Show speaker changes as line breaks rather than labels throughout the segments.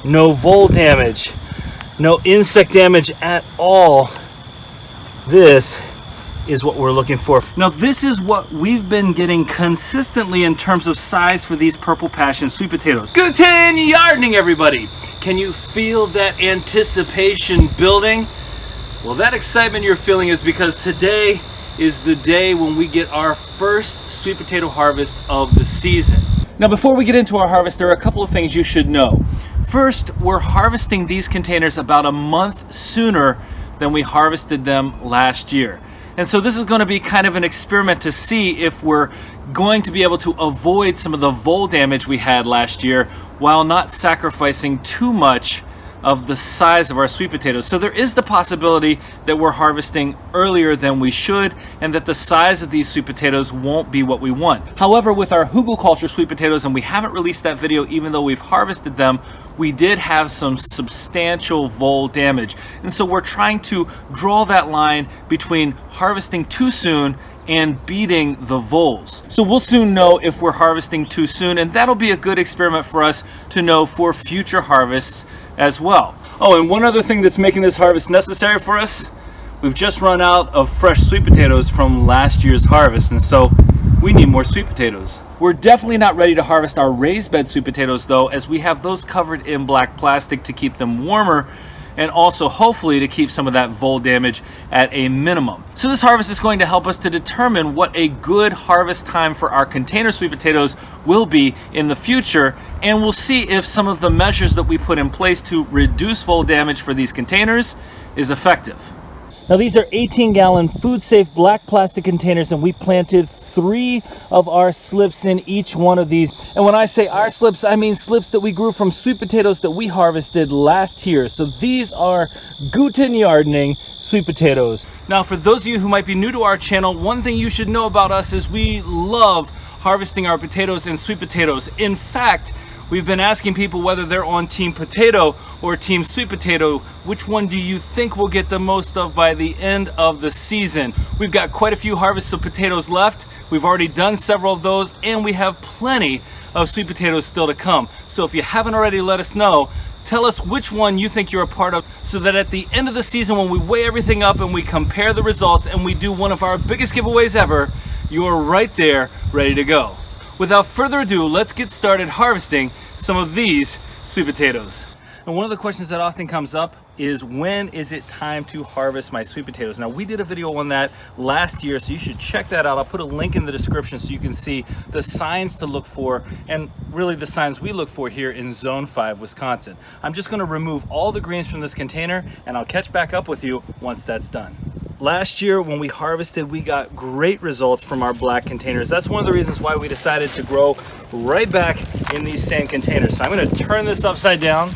no vole damage, no insect damage at all. This is what we're looking for. Now this is what we've been getting consistently in terms of size for these purple passion sweet potatoes. Guten Yardening, everybody! Can you feel that anticipation building? Well, that excitement you're feeling is because today is the day when we get our first sweet potato harvest of the season. Now before we get into our harvest, there are a couple of things you should know. First, we're harvesting these containers about a month sooner than we harvested them last year. And so this is going to be kind of an experiment to see if we're going to be able to avoid some of the vole damage we had last year while not sacrificing too much of the size of our sweet potatoes. So there is the possibility that we're harvesting earlier than we should and that the size of these sweet potatoes won't be what we want. However, with our hugelkultur sweet potatoes, and we haven't released that video even though we've harvested them, we did have some substantial vole damage. And so we're trying to draw that line between harvesting too soon and beating the voles. So we'll soon know if we're harvesting too soon, and that'll be a good experiment for us to know for future harvests as well. Oh, and one other thing that's making this harvest necessary for us, we've just run out of fresh sweet potatoes from last year's harvest, and so we need more sweet potatoes. We're definitely not ready to harvest our raised bed sweet potatoes though, as we have those covered in black plastic to keep them warmer and also hopefully to keep some of that vole damage at a minimum. So this harvest is going to help us to determine what a good harvest time for our container sweet potatoes will be in the future, and we'll see if some of the measures that we put in place to reduce vole damage for these containers is effective. Now these are 18-gallon food-safe black plastic containers, and we planted 3 of our slips in each one of these. And when I say our slips, I mean slips that we grew from sweet potatoes that we harvested last year. So these are Guten Yardening sweet potatoes. Now for those of you who might be new to our channel, one thing you should know about us is we love harvesting our potatoes and sweet potatoes. In fact, we've been asking people whether they're on team potato or team sweet potato. Which one do you think we'll get the most of by the end of the season? We've got quite a few harvests of potatoes left. We've already done several of those, and we have plenty of sweet potatoes still to come. So if you haven't already, let us know. Tell us which one you think you're a part of, so that at the end of the season, when we weigh everything up and we compare the results and we do one of our biggest giveaways ever, you're right there ready to go. Without further ado, let's get started harvesting some of these sweet potatoes. And one of the questions that often comes up is, when is it time to harvest my sweet potatoes? Now we did a video on that last year, so you should check that out. I'll put a link in the description so you can see the signs to look for, and really the signs we look for here in Zone 5, Wisconsin. I'm just gonna remove all the greens from this container, and I'll catch back up with you once that's done. Last year when we harvested, we got great results from our black containers. That's one of the reasons why we decided to grow right back in these same containers. So I'm gonna turn this upside down.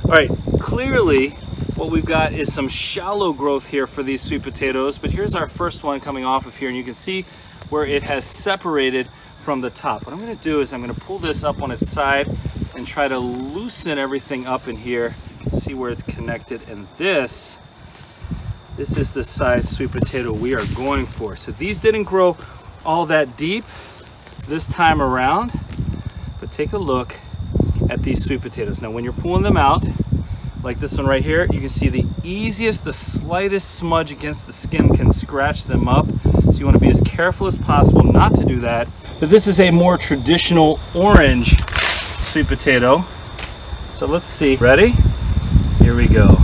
All right, clearly what we've got is some shallow growth here for these sweet potatoes, but here's our first one coming off of here, and you can see where it has separated from the top. What I'm gonna do is I'm gonna pull this up on its side and try to loosen everything up in here, see where it's connected, and this is the size sweet potato we are going for. So these didn't grow all that deep this time around, but take a look at these sweet potatoes. Now when you're pulling them out, like this one right here, you can see the easiest, the slightest smudge against the skin can scratch them up. So you want to be as careful as possible not to do that. But this is a more traditional orange sweet potato. So let's see. Ready? Here we go.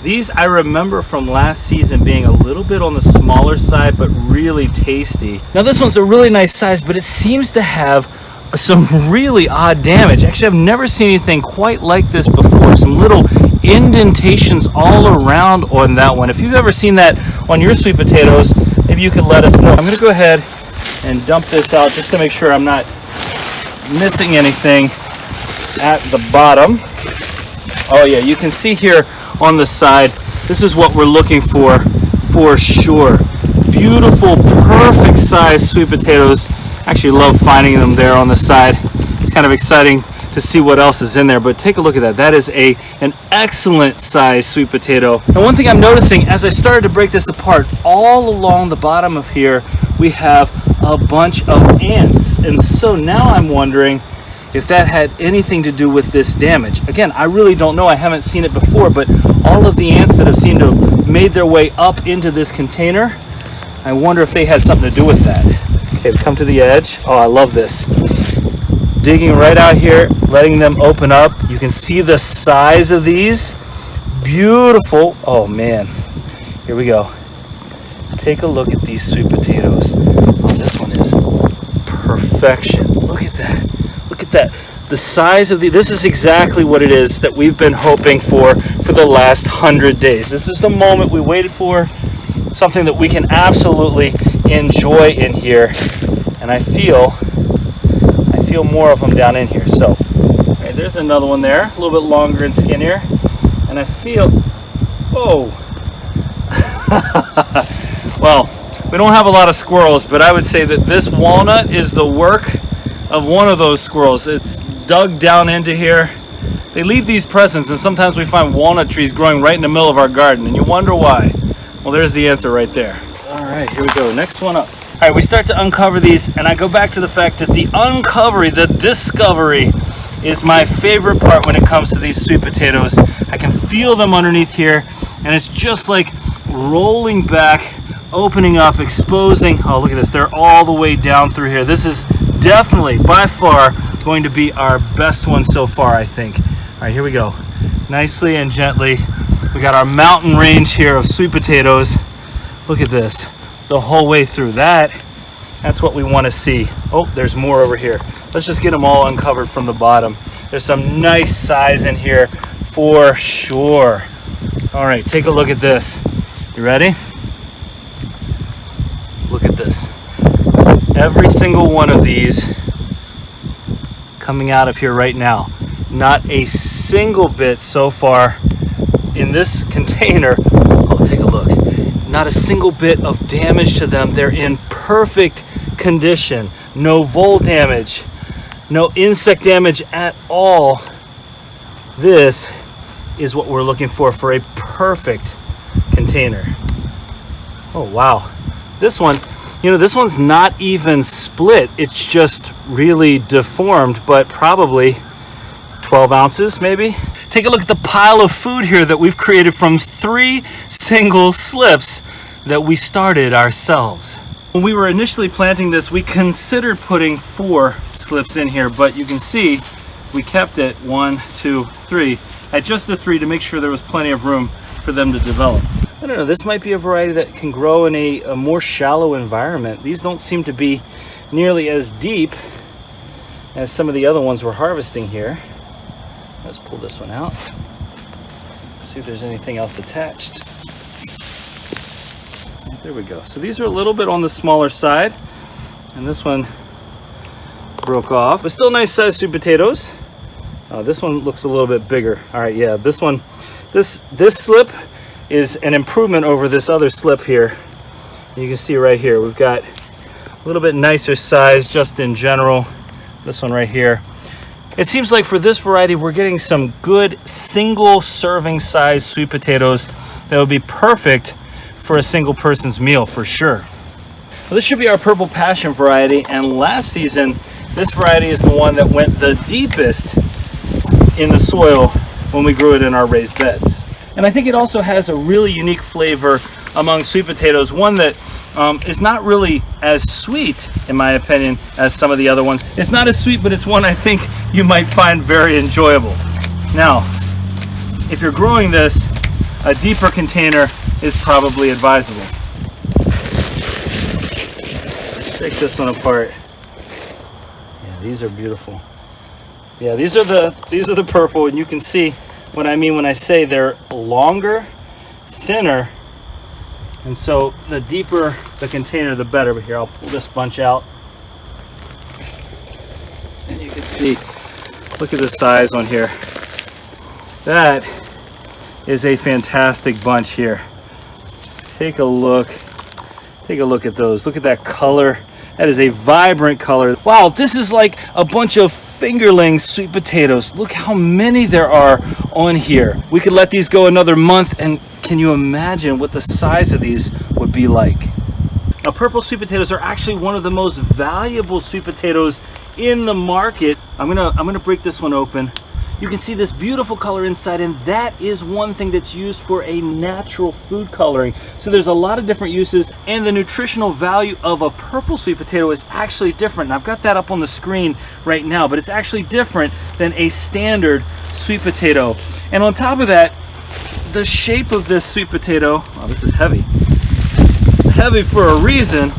These I remember from last season being a little bit on the smaller side, but really tasty. Now this one's a really nice size, but it seems to have some really odd damage. Actually, I've never seen anything quite like this before. Some little indentations all around on that one. If you've ever seen that on your sweet potatoes, maybe you could let us know. I'm gonna go ahead and dump this out just to make sure I'm not missing anything at the bottom. Oh yeah, you can see here on the side, this is what we're looking for sure. Beautiful, perfect size sweet potatoes. Actually love finding them there on the side. It's kind of exciting to see what else is in there, but take a look at that. That is an excellent size sweet potato. And one thing I'm noticing as I started to break this apart, all along the bottom of here, we have a bunch of ants. And so now I'm wondering if that had anything to do with this damage. Again, I really don't know. I haven't seen it before, but all of the ants that have seemed to have made their way up into this container, I wonder if they had something to do with that. Okay, we come to the edge. Oh, I love this. Digging right out here, letting them open up. You can see the size of these. Beautiful. Oh man, here we go. Take a look at these sweet potatoes. Oh, this one is perfection. Look at that. Look at that. The size of this is exactly what it is that we've been hoping for the last 100 days. This is the moment we waited for, something that we can absolutely enjoy in here. And I feel more of them down in here. So, all right, there's another one there, a little bit longer and skinnier. And I feel, oh, well, we don't have a lot of squirrels, but I would say that this walnut is the work of one of those squirrels. It's dug down into here. They leave these presents, and sometimes we find walnut trees growing right in the middle of our garden, and you wonder why. Well, there's the answer right there. All right, here we go. Next one up. All right, we start to uncover these, and I go back to the fact that the discovery is my favorite part when it comes to these sweet potatoes. I can feel them underneath here, and it's just like rolling back, opening up, exposing. Oh, look at this. They're all the way down through here. This is definitely, by far, going to be our best one so far, I think. All right, here we go. Nicely and gently. We got our mountain range here of sweet potatoes. Look at this. The whole way through that's what we want to see. Oh, there's more over here. Let's just get them all uncovered from the bottom. There's some nice size in here for sure. All right, take a look at this. You ready? Look at this. Every single one of these coming out of here right now. Not a single bit so far in this container. Oh, take a look. Not a single bit of damage to them. They're in perfect condition. No vole damage, no insect damage at all. This is what we're looking for a perfect container. Oh wow. This one, this one's not even split. It's just really deformed, but probably 12 ounces maybe. Take a look at the pile of food here that we've created from 3 single slips that we started ourselves. When we were initially planting this, we considered putting 4 slips in here, but you can see we kept it 1, 2, 3 at just the 3 to make sure there was plenty of room for them to develop. I don't know, this might be a variety that can grow in a more shallow environment. These don't seem to be nearly as deep as some of the other ones we're harvesting here. Let's pull this one out. See if there's anything else attached. There we go. So these are a little bit on the smaller side, and this one broke off, but still nice sized sweet potatoes. This one looks a little bit bigger. All right, yeah, this one, this slip is an improvement over this other slip here. You can see right here, we've got a little bit nicer size just in general. This one right here. It seems like for this variety, we're getting some good single serving size sweet potatoes that would be perfect for a single person's meal for sure. Well, this should be our Purple Passion variety, and last season, this variety is the one that went the deepest in the soil when we grew it in our raised beds. And I think it also has a really unique flavor among sweet potatoes, one that is not really as sweet, in my opinion, as some of the other ones. It's not as sweet, but it's one I think you might find very enjoyable. Now, if you're growing this, a deeper container is probably advisable. Take this one apart. Yeah, these are beautiful. Yeah, these are the purple, and you can see what I mean when I say they're longer, thinner, and so the deeper the container, the better. But here, I'll pull this bunch out, and you can see, look at the size on here. That is a fantastic bunch here. Take a look at those. Look at that color. That is a vibrant color. Wow, this is like a bunch of fingerling sweet potatoes. Look how many there are on here. We could let these go another month, and can you imagine what the size of these would be like? Now, purple sweet potatoes are actually one of the most valuable sweet potatoes in the market. I'm gonna break this one open. You can see this beautiful color inside, and that is one thing that's used for a natural food coloring. So there's a lot of different uses, and the nutritional value of a purple sweet potato is actually different. And I've got that up on the screen right now, but it's actually different than a standard sweet potato. And on top of that, the shape of this sweet potato, oh, this is heavy. Heavy for a reason.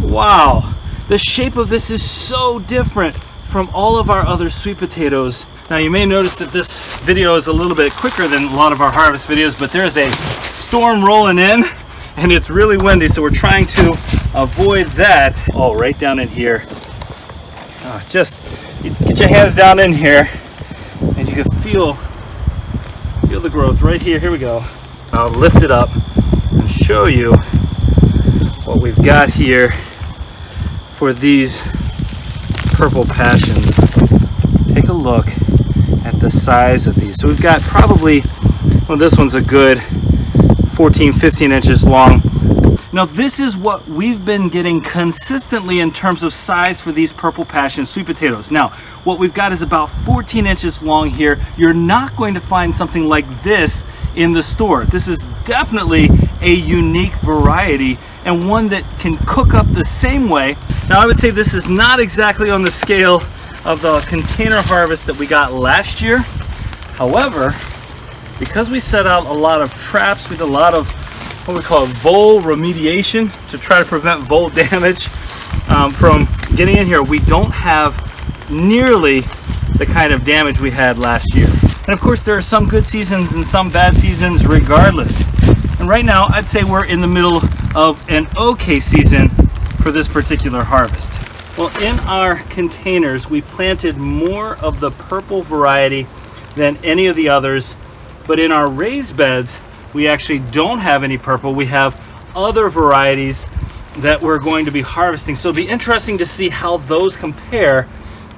Wow. The shape of this is so different from all of our other sweet potatoes. Now you may notice that this video is a little bit quicker than a lot of our harvest videos, but there's a storm rolling in and it's really windy, so we're trying to avoid that. Oh, right down in here. Oh, just get your hands down in here and you can feel the growth right here. Here we go. I'll lift it up and show you what we've got here for these purple passions. Take a look at the size of these. So we've got probably, well, this one's a good 14, 15 inches long. Now this is what we've been getting consistently in terms of size for these purple passion sweet potatoes. Now what we've got is about 14 inches long here. You're not going to find something like this in the store. This is definitely a unique variety and one that can cook up the same way. Now I would say this is not exactly on the scale of the container harvest that we got last year. However, because we set out a lot of traps, we did a lot of what we call vole remediation to try to prevent vole damage from getting in here, we don't have nearly the kind of damage we had last year. And of course there are some good seasons and some bad seasons regardless. And right now I'd say we're in the middle of an okay season for this particular harvest. Well, in our containers, we planted more of the purple variety than any of the others, but in our raised beds, we actually don't have any purple. We have other varieties that we're going to be harvesting. So it'll be interesting to see how those compare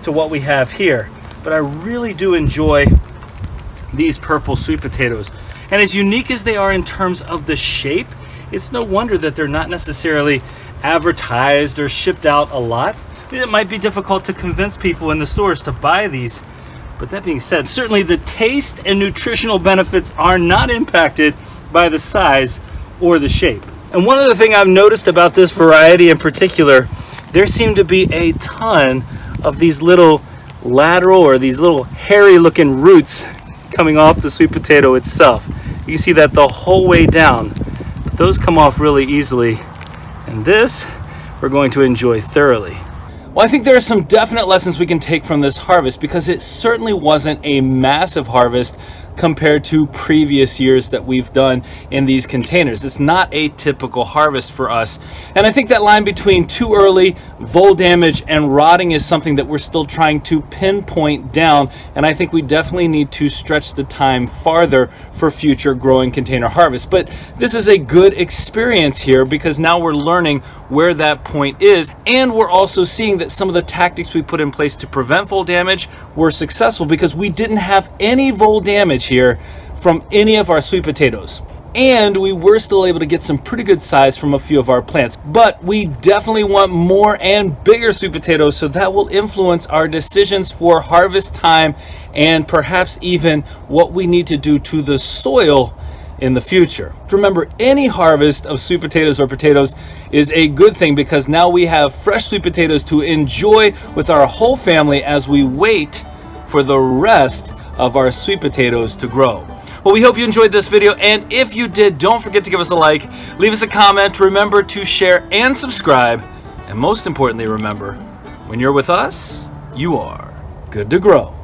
to what we have here. But I really do enjoy these purple sweet potatoes. And as unique as they are in terms of the shape, it's no wonder that they're not necessarily advertised or shipped out a lot. It might be difficult to convince people in the stores to buy these, but that being said, certainly the taste and nutritional benefits are not impacted by the size or the shape. And one other thing I've noticed about this variety in particular, there seem to be a ton of these little lateral or these little hairy looking roots coming off the sweet potato itself. You can see that the whole way down. Those come off really easily, and this we're going to enjoy thoroughly. Well, I think there are some definite lessons we can take from this harvest, because it certainly wasn't a massive harvest compared to previous years that we've done in these containers. It's not a typical harvest for us. And I think that line between too early, vole damage, and rotting is something that we're still trying to pinpoint down. And I think we definitely need to stretch the time farther for future growing container harvests. But this is a good experience here, because now we're learning where that point is. And we're also seeing that some of the tactics we put in place to prevent vole damage were successful, because we didn't have any vole damage here from any of our sweet potatoes. And we were still able to get some pretty good size from a few of our plants. But we definitely want more and bigger sweet potatoes, so that will influence our decisions for harvest time and perhaps even what we need to do to the soil in the future. Remember, any harvest of sweet potatoes or potatoes is a good thing, because now we have fresh sweet potatoes to enjoy with our whole family as we wait for the rest of our sweet potatoes to grow. Well, we hope you enjoyed this video, and if you did, don't forget to give us a like, leave us a comment, remember to share and subscribe, and most importantly, remember, when you're with us, you are good to grow.